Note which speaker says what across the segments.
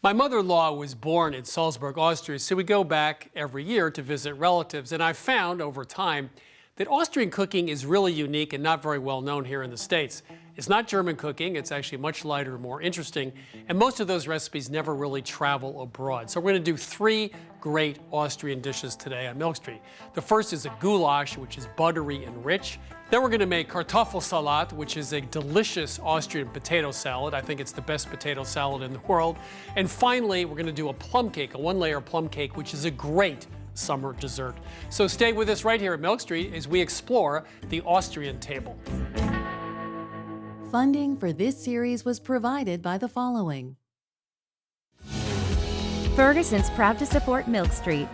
Speaker 1: My mother-in-law was born in Salzburg, Austria, so we go back every year to visit relatives. And I found over time that Austrian cooking is really unique and not very well known here in the States. It's not German cooking, it's actually much lighter, more interesting, and most of those recipes never really travel abroad. So we're gonna do 3 great Austrian dishes today on Milk Street. The first is a goulash, which is buttery and rich. Then we're gonna make Kartoffelsalat, which is a delicious Austrian potato salad. I think it's the best potato salad in the world. And finally, we're gonna do a plum cake, a 1-layer plum cake, which is a great summer dessert. So stay with us right here at Milk Street as we explore the Austrian table.
Speaker 2: Funding for this series was provided by the following.
Speaker 3: Ferguson's proud to support Milk Street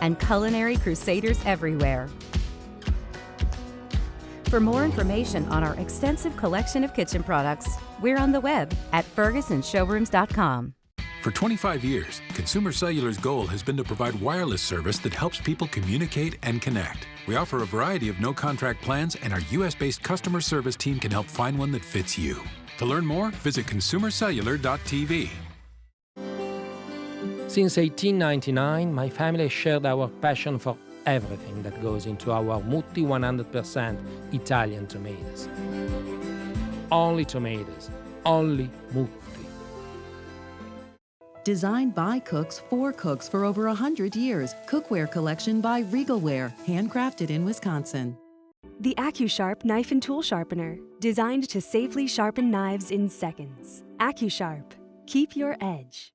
Speaker 3: and culinary crusaders everywhere. For more information on our extensive collection of kitchen products, we're on the web at fergusonshowrooms.com.
Speaker 4: For 25 years, Consumer Cellular's goal has been to provide wireless service that helps people communicate and connect. We offer a variety of no-contract plans, and our U.S.-based customer service team can help find one that fits you. To learn more, visit consumercellular.tv.
Speaker 5: Since 1899, my family shared our passion for everything that goes into our Mutti 100% Italian tomatoes. Only tomatoes, only Mutti.
Speaker 2: Designed by cooks for cooks for over 100 years. Cookware collection by Regalware, handcrafted in Wisconsin.
Speaker 6: The AccuSharp Knife and Tool Sharpener, designed to safely sharpen knives in seconds. AccuSharp, keep your edge.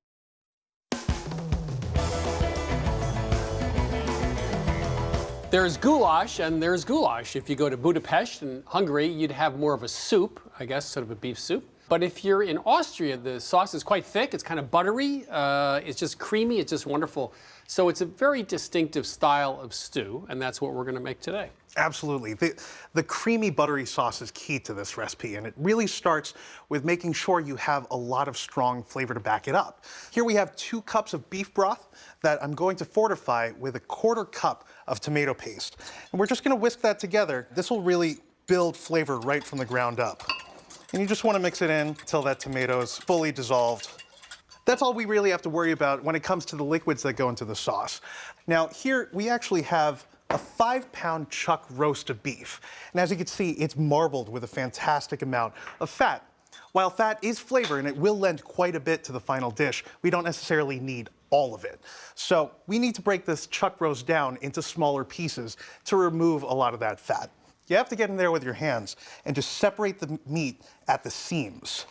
Speaker 1: There's goulash and there's goulash. If you go to Budapest in Hungary, you'd have more of a soup, I guess, sort of a beef soup. But if you're in Austria, the sauce is quite thick. It's kind of buttery. It's just creamy. It's just wonderful. So it's a very distinctive style of stew, and that's what we're going to make today.
Speaker 7: Absolutely. The creamy buttery sauce is key to this recipe, and it really starts with making sure you have a lot of strong flavor to back it up. Here we have 2 cups of beef broth that I'm going to fortify with a 1/4 cup of tomato paste. And we're just going to whisk that together. This will really build flavor right from the ground up. And you just want to mix it in until that tomato is fully dissolved. That's all we really have to worry about when it comes to the liquids that go into the sauce. Now here we actually have a 5-pound chuck roast of beef. And as you can see, it's marbled with a fantastic amount of fat. While fat is flavor and it will lend quite a bit to the final dish, we don't necessarily need all of it. So we need to break this chuck roast down into smaller pieces to remove a lot of that fat. You have to get in there with your hands and just separate the meat at the seams.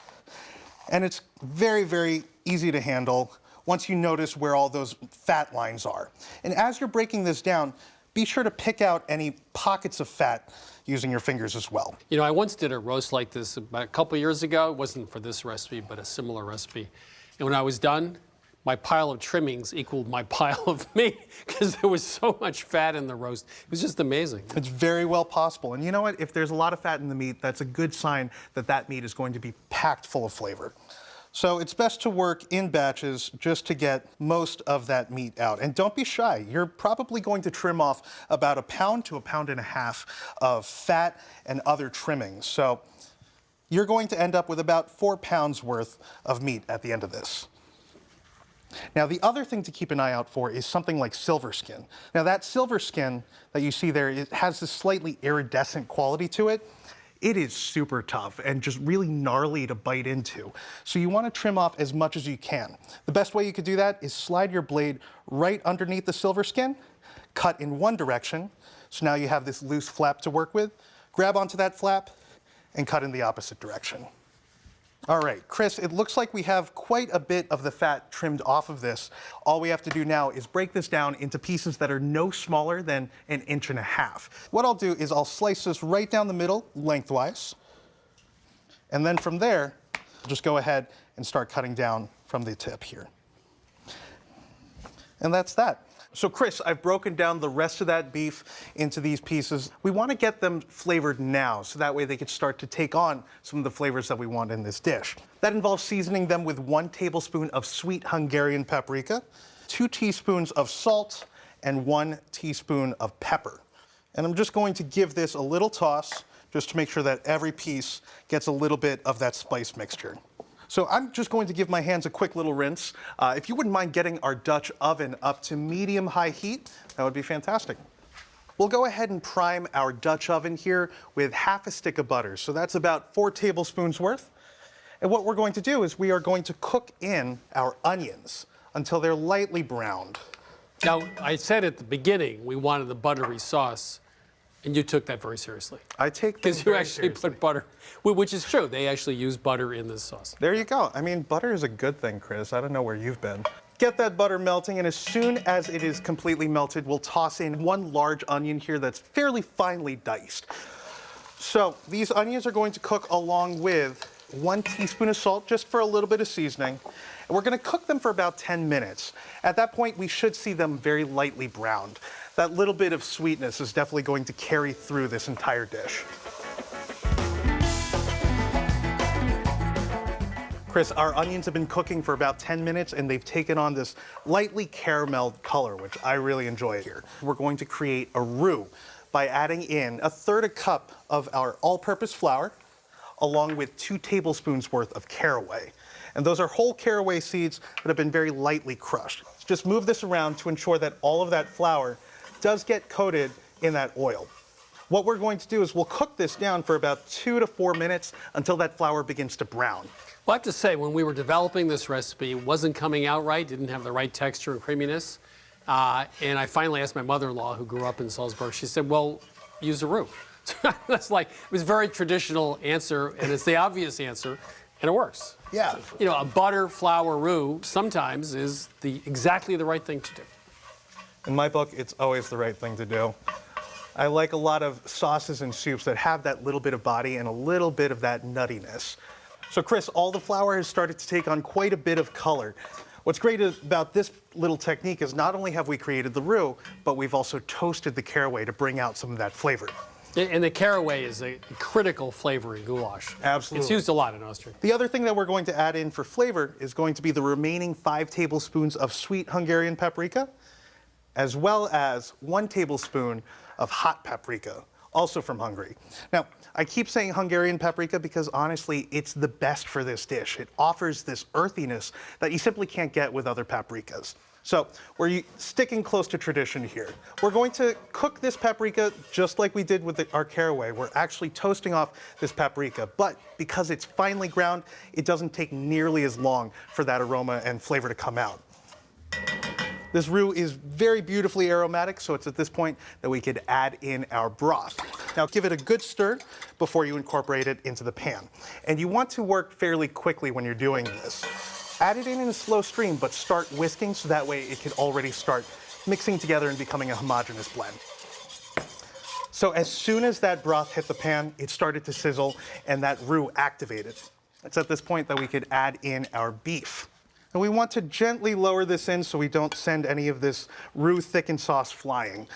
Speaker 7: And it's very, very easy to handle once you notice where all those fat lines are. And as you're breaking this down, be sure to pick out any pockets of fat using your fingers as well.
Speaker 1: You know, I once did a roast like this about a couple years ago. It wasn't for this recipe, but a similar recipe. And when I was done, my pile of trimmings equaled my pile of meat because there was so much fat in the roast. It was just amazing.
Speaker 7: It's very well possible. And you know what? If there's a lot of fat in the meat, that's a good sign that that meat is going to be packed full of flavor. So it's best to work in batches just to get most of that meat out. And don't be shy. You're probably going to trim off about 1 pound to 1.5 pounds of fat and other trimmings. So you're going to end up with about 4 pounds worth of meat at the end of this. Now, the other thing to keep an eye out for is something like silver skin. Now, that silver skin that you see there, it has this slightly iridescent quality to it. It is super tough and just really gnarly to bite into. So you want to trim off as much as you can. The best way you could do that is slide your blade right underneath the silver skin, cut in one direction. So now you have this loose flap to work with. Grab onto that flap and cut in the opposite direction. All right, Chris, it looks like we have quite a bit of the fat trimmed off of this. All we have to do now is break this down into pieces that are no smaller than 1.5 inches. What I'll do is I'll slice this right down the middle, lengthwise. And then from there, I'll just go ahead and start cutting down from the tip here. And that's that. So Chris, I've broken down the rest of that beef into these pieces. We want to get them flavored now, so that way they can start to take on some of the flavors that we want in this dish. That involves seasoning them with 1 tablespoon of sweet Hungarian paprika, 2 teaspoons of salt, and 1 teaspoon of pepper. And I'm just going to give this a little toss, just to make sure that every piece gets a little bit of that spice mixture. So I'm just going to give my hands a quick little rinse. If you wouldn't mind getting our Dutch oven up to medium-high heat, that would be fantastic. We'll go ahead and prime our Dutch oven here with half a stick of butter. So that's about 4 tablespoons worth. And what we're going to do is we are going to cook in our onions until they're lightly browned.
Speaker 1: Now, I said at the beginning we wanted the buttery sauce, and you took that very seriously.
Speaker 7: I take things
Speaker 1: Because you
Speaker 7: very
Speaker 1: actually
Speaker 7: seriously.
Speaker 1: put butter, which is true. They actually use butter in this sauce.
Speaker 7: There you go. I mean, butter is a good thing, Chris. I don't know where you've been. Get that butter melting, and as soon as it is completely melted, we'll toss in 1 large onion here that's fairly finely diced. So these onions are going to cook along with 1 teaspoon of salt, just for a little bit of seasoning. And we're going to cook them for about 10 minutes. At that point, we should see them very lightly browned. That little bit of sweetness is definitely going to carry through this entire dish. Chris, our onions have been cooking for about 10 minutes and they've taken on this lightly carameled color, which I really enjoy here. We're going to create a roux by adding in 1/3 cup of our all-purpose flour, along with 2 tablespoons worth of caraway. And those are whole caraway seeds that have been very lightly crushed. Just move this around to ensure that all of that flour does get coated in that oil. What we're going to do is we'll cook this down for about 2 to 4 minutes until that flour begins to brown.
Speaker 1: Well, I have to say, when we were developing this recipe, it wasn't coming out right, didn't have the right texture and creaminess. And I finally asked my mother-in-law, who grew up in Salzburg, she said, well, use a roux. That's like, it was a very traditional answer, and it's the obvious answer, and it works.
Speaker 7: Yeah.
Speaker 1: You know, a butter flour roux sometimes is exactly the right thing to do.
Speaker 7: In my book, it's always the right thing to do. I like a lot of sauces and soups that have that little bit of body and a little bit of that nuttiness. So Chris, all the flour has started to take on quite a bit of color. What's great about this little technique is not only have we created the roux, but we've also toasted the caraway to bring out some of that flavor.
Speaker 1: And the caraway is a critical flavor in goulash.
Speaker 7: Absolutely.
Speaker 1: It's used a lot in Austria.
Speaker 7: The other thing that we're going to add in for flavor is going to be the remaining 5 tablespoons of sweet Hungarian paprika, as well as 1 tablespoon of hot paprika, also from Hungary. Now, I keep saying Hungarian paprika because honestly, it's the best for this dish. It offers this earthiness that you simply can't get with other paprikas. So we're sticking close to tradition here. We're going to cook this paprika just like we did with our caraway. We're actually toasting off this paprika, but because it's finely ground, it doesn't take nearly as long for that aroma and flavor to come out. This roux is very beautifully aromatic, so it's at this point that we could add in our broth. Now give it a good stir before you incorporate it into the pan. And you want to work fairly quickly when you're doing this. Add it in a slow stream, but start whisking so that way it can already start mixing together and becoming a homogeneous blend. So as soon as that broth hit the pan, it started to sizzle and that roux activated. It's at this point that we could add in our beef. And we want to gently lower this in so we don't send any of this roux thickened sauce flying.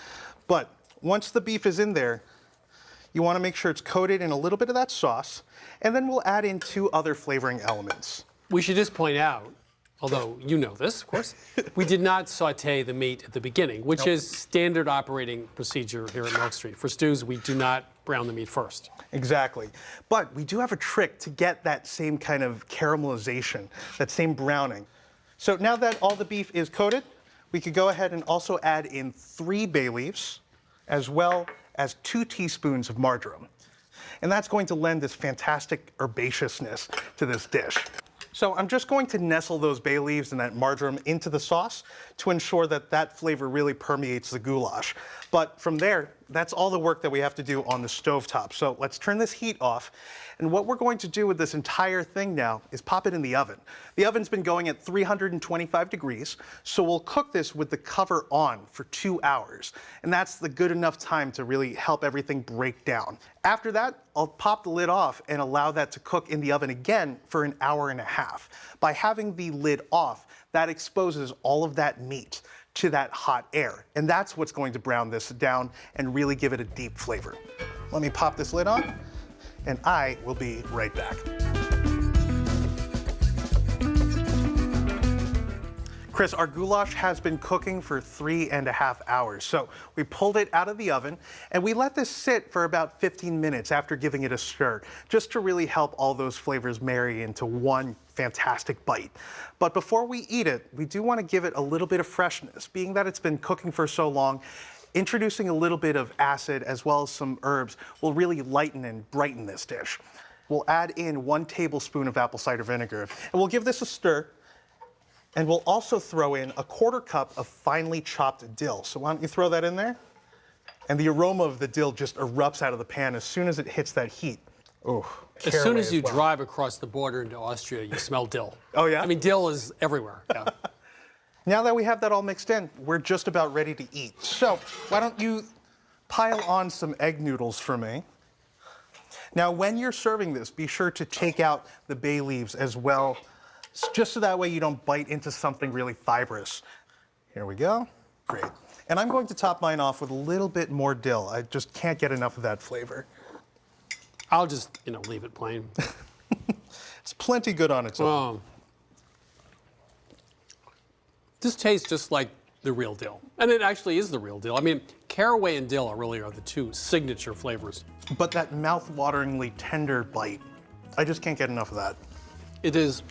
Speaker 7: But once the beef is in there, you want to make sure it's coated in a little bit of that sauce, and then we'll add in 2 other flavoring elements.
Speaker 1: We should just point out, although you know this, of course, we did not saute the meat at the beginning, which is standard operating procedure here at Milk Street. For stews, we do not brown the meat first.
Speaker 7: Exactly. But we do have a trick to get that same kind of caramelization, that same browning. So now that all the beef is coated, we could go ahead and also add in 3 bay leaves, as well as 2 teaspoons of marjoram. And that's going to lend this fantastic herbaceousness to this dish. So I'm just going to nestle those bay leaves and that marjoram into the sauce to ensure that that flavor really permeates the goulash. But from there, that's all the work that we have to do on the stovetop. So let's turn this heat off. And what we're going to do with this entire thing now is pop it in the oven. The oven's been going at 325 degrees, so we'll cook this with the cover on for 2 hours. And that's the good enough time to really help everything break down. After that, I'll pop the lid off and allow that to cook in the oven again for 1.5 hours. By having the lid off, that exposes all of that meat to that hot air. And that's what's going to brown this down and really give it a deep flavor. Let me pop this lid on, and I will be right back. Chris, our goulash has been cooking for 3.5 hours. So we pulled it out of the oven and we let this sit for about 15 minutes after giving it a stir, just to really help all those flavors marry into one fantastic bite. But before we eat it, we do want to give it a little bit of freshness, being that it's been cooking for so long. Introducing a little bit of acid as well as some herbs will really lighten and brighten this dish. We'll add in 1 tablespoon of apple cider vinegar and we'll give this a stir. And we'll also throw in a 1/4 cup of finely chopped dill. So why don't you throw that in there? And the aroma of the dill just erupts out of the pan as soon as it hits that heat. Oh,
Speaker 1: as soon as you drive across the border into Austria, you smell dill.
Speaker 7: Oh, yeah?
Speaker 1: I mean, dill is everywhere. Yeah.
Speaker 7: Now that we have that all mixed in, we're just about ready to eat. So why don't you pile on some egg noodles for me. Now, when you're serving this, be sure to take out the bay leaves as well, just so that way you don't bite into something really fibrous. Here we go. Great. And I'm going to top mine off with a little bit more dill. I just can't get enough of that flavor.
Speaker 1: I'll just, leave it plain.
Speaker 7: It's plenty good on its own.
Speaker 1: This tastes just like the real dill. And it actually is the real dill. I mean, caraway and dill are the 2 signature flavors.
Speaker 7: But that mouth-wateringly tender bite, I just can't get enough of that.
Speaker 1: It is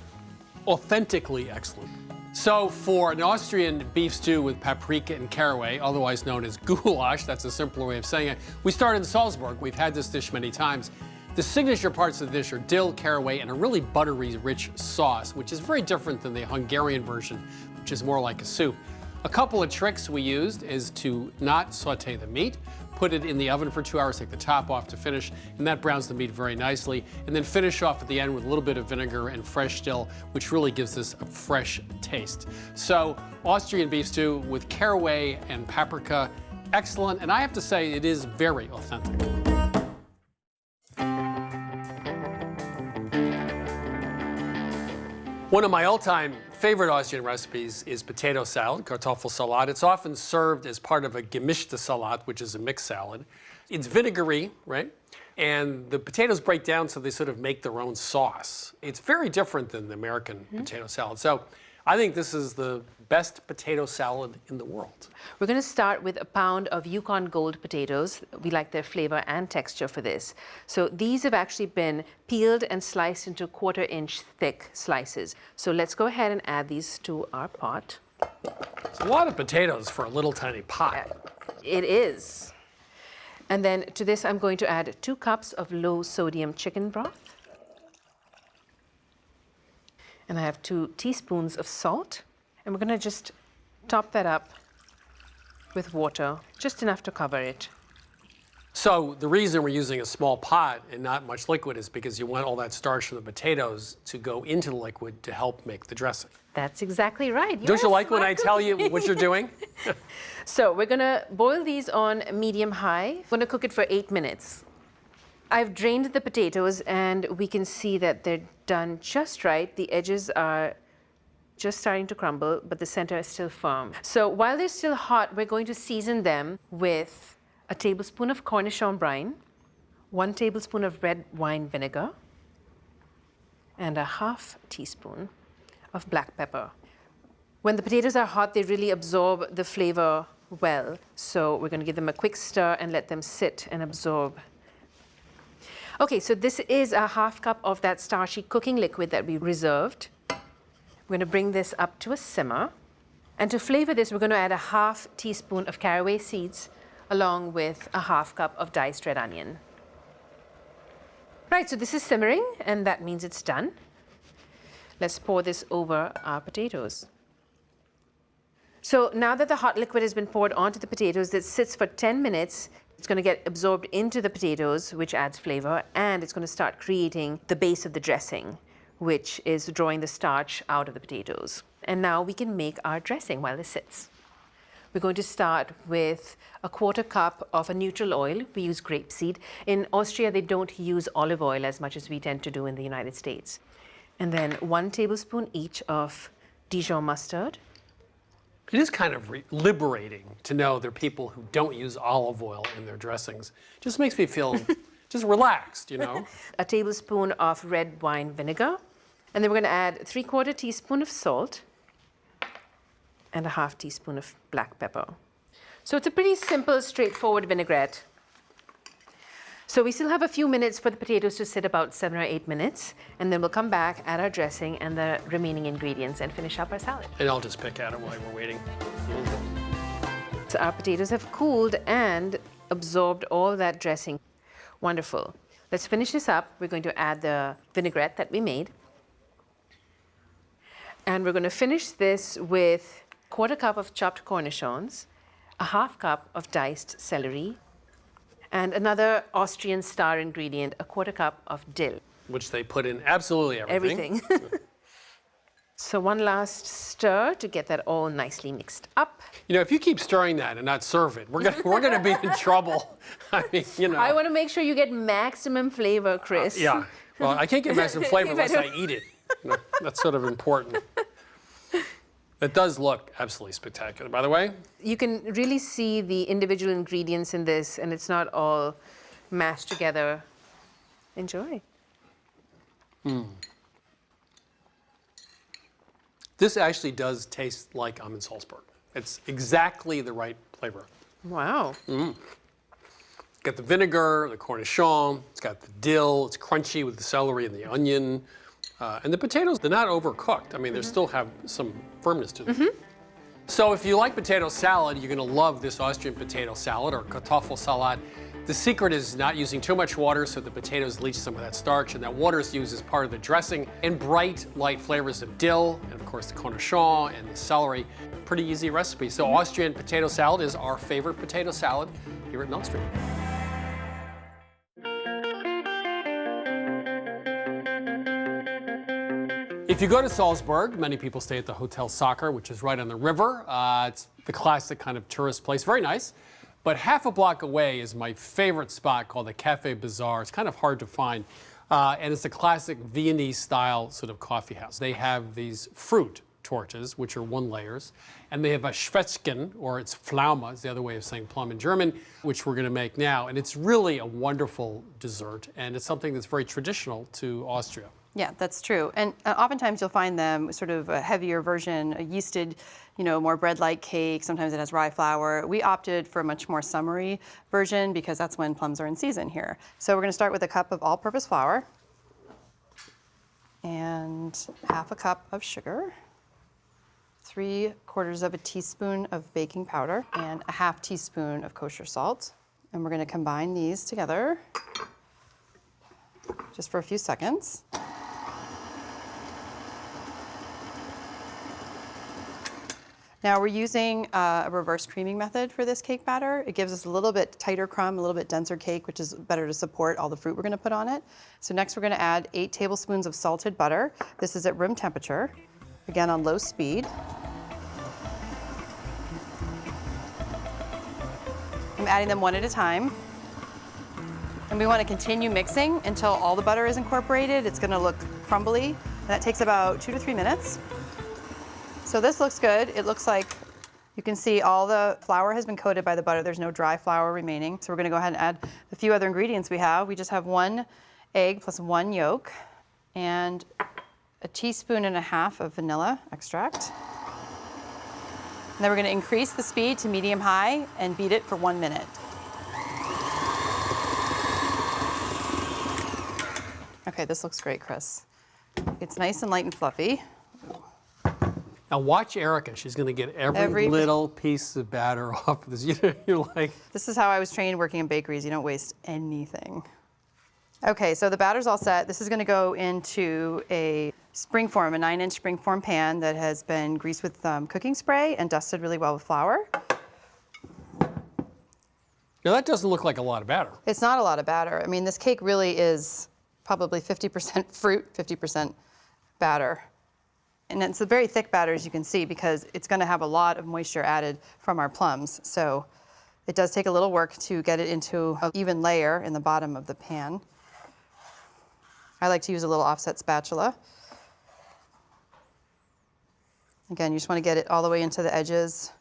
Speaker 1: authentically excellent. So for an Austrian beef stew with paprika and caraway, otherwise known as goulash, that's a simpler way of saying it, we started in Salzburg. We've had this dish many times. The signature parts of the dish are dill, caraway, and a really buttery, rich sauce, which is very different than the Hungarian version, which is more like a soup. A couple of tricks we used is to not saute the meat, put it in the oven for 2 hours, take the top off to finish, and that browns the meat very nicely, and then finish off at the end with a little bit of vinegar and fresh dill, which really gives this a fresh taste. So, Austrian beef stew with caraway and paprika, excellent, and I have to say it is very authentic. One of my all-time favorite Austrian recipes is potato salad, Kartoffelsalat. It's often served as part of a gemischte Salat, which is a mixed salad. It's vinegary, right? And the potatoes break down so they sort of make their own sauce. It's very different than the American potato salad. So I think this is the best potato salad in the world.
Speaker 8: We're going to start with a pound of Yukon Gold potatoes. We like their flavor and texture for this. So these have actually been peeled and sliced into 1/4 inch thick slices. So let's go ahead and add these to our pot.
Speaker 1: It's a lot of potatoes for a little tiny pot.
Speaker 8: It is. And then to this, I'm going to add 2 cups of low sodium chicken broth. And I have 2 teaspoons of salt. And we're going to just top that up with water, just enough to cover it.
Speaker 1: So the reason we're using a small pot and not much liquid is because you want all that starch from the potatoes to go into the liquid to help make the dressing.
Speaker 8: That's exactly right.
Speaker 1: Don't you like when I tell you what you're doing?
Speaker 8: So we're going to boil these on medium-high. We're going to cook it for 8 minutes. I've drained the potatoes, and we can see that they're done just right. The edges are just starting to crumble, but the center is still firm. So while they're still hot, we're going to season them with a tablespoon of Cornichon brine, 1 tablespoon of red wine vinegar, and a 1/2 teaspoon of black pepper. When the potatoes are hot, they really absorb the flavor well. So we're going to give them a quick stir and let them sit and absorb. Okay, so this is a 1/2 cup of that starchy cooking liquid that we reserved. We're going to bring this up to a simmer. And to flavor this, we're going to add a 1/2 teaspoon of caraway seeds along with a 1/2 cup of diced red onion. Right, so this is simmering, and that means it's done. Let's pour this over our potatoes. So now that the hot liquid has been poured onto the potatoes, it sits for 10 minutes. It's going to get absorbed into the potatoes, which adds flavor, and it's going to start creating the base of the dressing, which is drawing the starch out of the potatoes. And now we can make our dressing while this sits. We're going to start with a 1/4 cup of a neutral oil. We use grapeseed. In Austria, they don't use olive oil as much as we tend to do in the United States. And then 1 tablespoon each of Dijon mustard,
Speaker 1: It is kind of liberating to know there are people who don't use olive oil in their dressings. Just makes me feel just relaxed, you know?
Speaker 8: A tablespoon of red wine vinegar. And then we're going to add 3/4 teaspoon of salt and a 1/2 teaspoon of black pepper. So it's a pretty simple, straightforward vinaigrette. So we still have a few minutes for the potatoes to sit, about 7 or 8 minutes, and then we'll come back, add our dressing and the remaining ingredients and finish up our salad.
Speaker 1: And I'll just pick at it while we're waiting.
Speaker 8: So our potatoes have cooled and absorbed all that dressing. Wonderful. Let's finish this up. We're going to add the vinaigrette that we made. And we're going to finish this with 1/4 cup of chopped cornichons, a 1/2 cup of diced celery, and another Austrian star ingredient, a 1/4 cup of dill.
Speaker 1: Which they put in absolutely everything.
Speaker 8: So one last stir to get that all nicely mixed up.
Speaker 1: You know, if you keep stirring that and not serve it, we're gonna be in trouble. I mean, you know.
Speaker 8: I want to make sure you get maximum flavor, Chris.
Speaker 1: Yeah. Well, I can't get maximum flavor unless I eat it. You know, that's sort of important. It does look absolutely spectacular, by the way.
Speaker 8: You can really see the individual ingredients in this, and it's not all mashed together. Enjoy.
Speaker 1: This actually does taste like I'm in Salzburg. It's exactly the right flavor.
Speaker 8: Wow.
Speaker 1: It's got the vinegar, the cornichon, it's got the dill, it's crunchy with the celery and the onion. And the potatoes, they're not overcooked. I mean, they still have some firmness to them. So if you like potato salad, you're gonna love this Austrian potato salad or Kartoffelsalat. The secret is not using too much water so the potatoes leach some of that starch, and that water is used as part of the dressing, and bright, light flavors of dill, and of course the cornichon and the celery. Pretty easy recipe. So Austrian potato salad is our favorite potato salad here at Austria. If you go to Salzburg, many people stay at the Hotel Soccer, which is right on the river. It's the classic kind of tourist place, very nice. But half a block away is my favorite spot called the Cafe Bazaar. It's kind of hard to find. And it's a classic Viennese-style sort of coffee house. They have these fruit torches, which are 1 layers. And they have a Zwetschgen, or it's Pflaume, is the other way of saying plum in German, which we're going to make now. And it's really a wonderful dessert. And it's something that's very traditional to Austria.
Speaker 9: Yeah, that's true. And oftentimes you'll find them sort of a heavier version, a yeasted, you know, more bread-like cake. Sometimes it has rye flour. We opted for a much more summery version because that's when plums are in season here. So we're going to start with a cup of all-purpose flour and 1/2 cup of sugar, 3/4 of a teaspoon of baking powder, and a 1/2 teaspoon of kosher salt. And we're going to combine these together just for a few seconds. Now we're using a reverse creaming method for this cake batter. It gives us a little bit tighter crumb, a little bit denser cake, which is better to support all the fruit we're going to put on it. So next we're going to add 8 tablespoons of salted butter. This is at room temperature, again on low speed. I'm adding them one at a time. And we want to continue mixing until all the butter is incorporated. It's going to look crumbly, and that takes about 2 to 3 minutes. So this looks good. It looks like you can see all the flour has been coated by the butter. There's no dry flour remaining. So we're going to go ahead and add the few other ingredients we have. We just have 1 egg plus 1 yolk and a teaspoon and a half of vanilla extract. And then we're going to increase the speed to medium-high and beat it for 1 minute. Okay, this looks great, Chris. It's nice and light and fluffy.
Speaker 1: Now watch Erika. She's going to get every little piece of batter off of this. You're like...
Speaker 9: This is how I was trained working in bakeries. You don't waste anything. Okay, so the batter's all set. This is going to go into a springform, a 9-inch springform pan that has been greased with cooking spray and dusted really well with flour.
Speaker 1: Now that doesn't look like a lot of batter.
Speaker 9: It's not a lot of batter. I mean, this cake really is probably 50% fruit, 50% batter. And it's a very thick batter, as you can see, because it's going to have a lot of moisture added from our plums. So it does take a little work to get it into an even layer in the bottom of the pan. I like to use a little offset spatula. Again, you just want to get it all the way into the edges.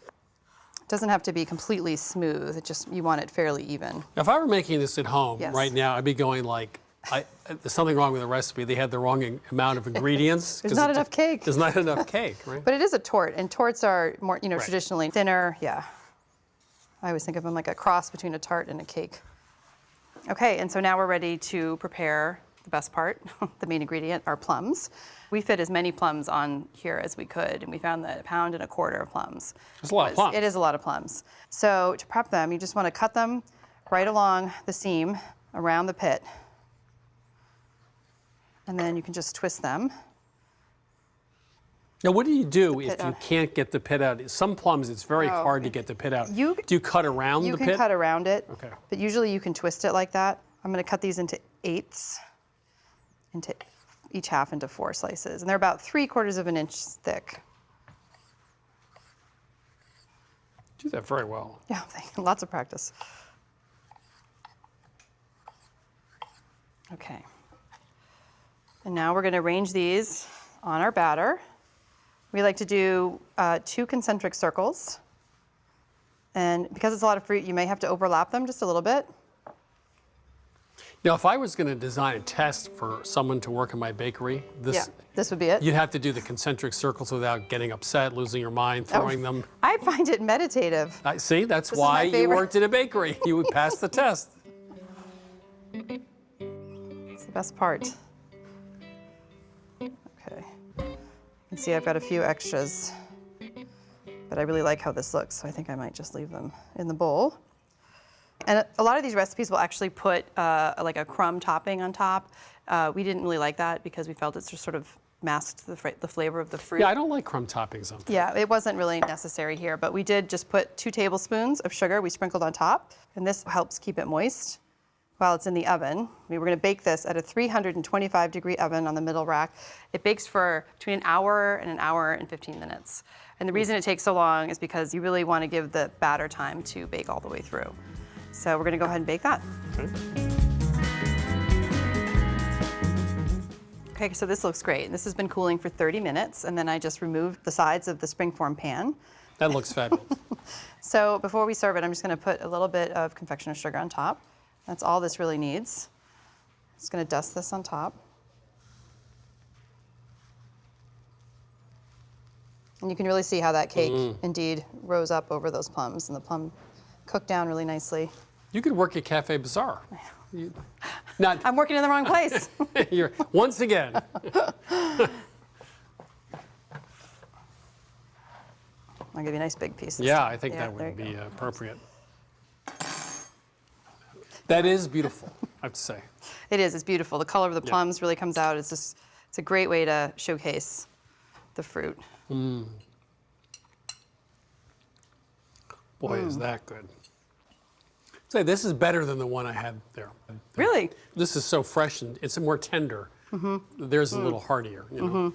Speaker 9: It doesn't have to be completely smooth. It just, you want it fairly even.
Speaker 1: If I were making this at home
Speaker 9: Yes.
Speaker 1: right now, I'd be going like, there's something wrong with the recipe. They had the wrong amount of ingredients.
Speaker 9: There's not enough cake.
Speaker 1: There's not enough cake, right?
Speaker 9: But it is a tort, and torts are more,
Speaker 1: Right.
Speaker 9: traditionally thinner. Yeah. I always think of them like a cross between a tart and a cake. Okay, and so now we're ready to prepare the best part, the main ingredient, our plums. We fit as many plums on here as we could, and we found that 1.25 pounds of plums.
Speaker 1: That's a lot of plums.
Speaker 9: It is a lot of plums. So to prep them, you just want to cut them right along the seam around the pit. And then you can just twist them.
Speaker 1: Now, what do you do if
Speaker 9: pit
Speaker 1: you
Speaker 9: out.
Speaker 1: can't get the pit out? Some plums, it's very
Speaker 9: Oh,
Speaker 1: hard to get the pit out.
Speaker 9: you-
Speaker 1: Do you cut around the
Speaker 9: You
Speaker 1: pit?
Speaker 9: can cut around it,
Speaker 1: Okay.
Speaker 9: but usually you can twist it like that. I'm going to cut these into 8ths, into each half into 4 slices, and they're about 3/4 of an inch thick.
Speaker 1: Do that very well.
Speaker 9: Yeah, lots of practice. Okay. And now we're going to arrange these on our batter. We like to do 2 concentric circles. And because it's a lot of fruit, you may have to overlap them just a little bit.
Speaker 1: Now, if I was going to design a test for someone to work in my bakery,
Speaker 9: This would be it.
Speaker 1: you'd have to do the concentric circles without getting upset, losing your mind, throwing them.
Speaker 9: I find it meditative.
Speaker 1: See, that's
Speaker 9: This is my
Speaker 1: why you
Speaker 9: favorite.
Speaker 1: worked in a bakery. You would pass the test.
Speaker 9: It's the best part. Okay. You can see I've got a few extras, but I really like how this looks, so I think I might just leave them in the bowl. And a lot of these recipes will actually put like a crumb topping on top. We didn't really like that because we felt it just sort of masked the flavor of the fruit.
Speaker 1: Yeah, I don't like crumb toppings on.
Speaker 9: Yeah, it wasn't really necessary here, but we did just put 2 tablespoons of sugar we sprinkled on top, and this helps keep it moist while it's in the oven. We were going to bake this at a 325-degree oven on the middle rack. It bakes for between 1 hour and 1 hour and 15 minutes. And the reason it takes so long is because you really want to give the batter time to bake all the way through. So we're going to go ahead and bake that. Okay, so this looks great. This has been cooling for 30 minutes, and then I just removed the sides of the springform pan.
Speaker 1: That looks fabulous.
Speaker 9: So before we serve it, I'm just going to put a little bit of confectioner's sugar on top. That's all this really needs. Just going to dust this on top. And you can really see how that cake indeed rose up over those plums, and the plum cooked down really nicely.
Speaker 1: You could work at Cafe Bazaar. Not,
Speaker 9: I'm working in the wrong place.
Speaker 1: you're, once again.
Speaker 9: I'll give you a nice big piece. This
Speaker 1: Yeah,
Speaker 9: time.
Speaker 1: I think that
Speaker 9: there
Speaker 1: would
Speaker 9: you
Speaker 1: be
Speaker 9: go.
Speaker 1: appropriate. That is beautiful, I have to say.
Speaker 9: It is. It's beautiful. The color of the plums really comes out. It's just, it's a great way to showcase the fruit.
Speaker 1: Boy, is that good. Say, this is better than the one I had there.
Speaker 9: Really?
Speaker 1: This is so fresh and it's more tender. There's a little heartier, you know.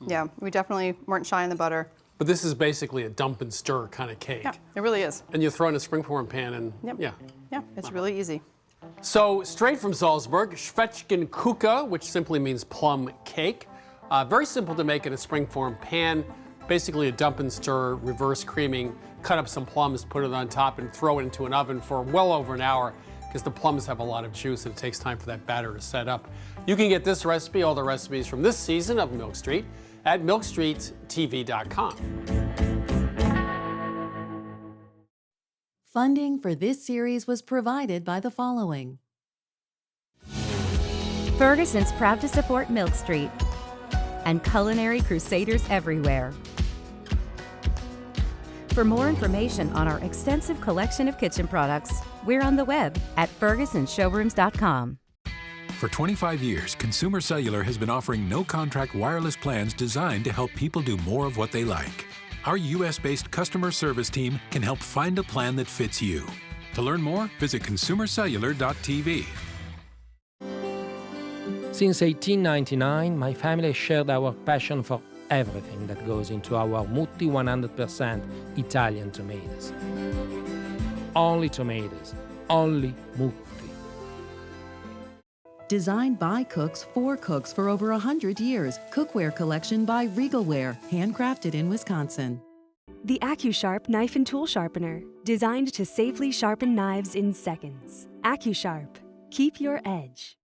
Speaker 9: Yeah, we definitely weren't shy in the butter.
Speaker 1: But this is basically a dump and stir kind of cake.
Speaker 9: Yeah, it really is.
Speaker 1: And you throw in a springform pan and yeah.
Speaker 9: Yeah, it's really easy.
Speaker 1: So straight from Salzburg, Zwetschgenkuchen, which simply means plum cake. Very simple to make in a springform pan. Basically a dump and stir, reverse creaming, cut up some plums, put it on top and throw it into an oven for well over an hour because the plums have a lot of juice and it takes time for that batter to set up. You can get this recipe, all the recipes from this season of Milk Street at milkstreettv.com.
Speaker 2: Funding for this series was provided by the following.
Speaker 3: Ferguson's proud to support Milk Street and culinary crusaders everywhere. For more information on our extensive collection of kitchen products, we're on the web at fergusonshowrooms.com.
Speaker 4: For 25 years, Consumer Cellular has been offering no-contract wireless plans designed to help people do more of what they like. Our U.S.-based customer service team can help find a plan that fits you. To learn more, visit consumercellular.tv.
Speaker 5: Since 1899, my family shared our passion for everything that goes into our Mutti 100% Italian tomatoes. Only tomatoes, only Mutti.
Speaker 2: Designed by cooks for over 100 years. Cookware collection by Regalware, handcrafted in Wisconsin.
Speaker 6: The AccuSharp Knife and Tool Sharpener, designed to safely sharpen knives in seconds. AccuSharp, keep your edge.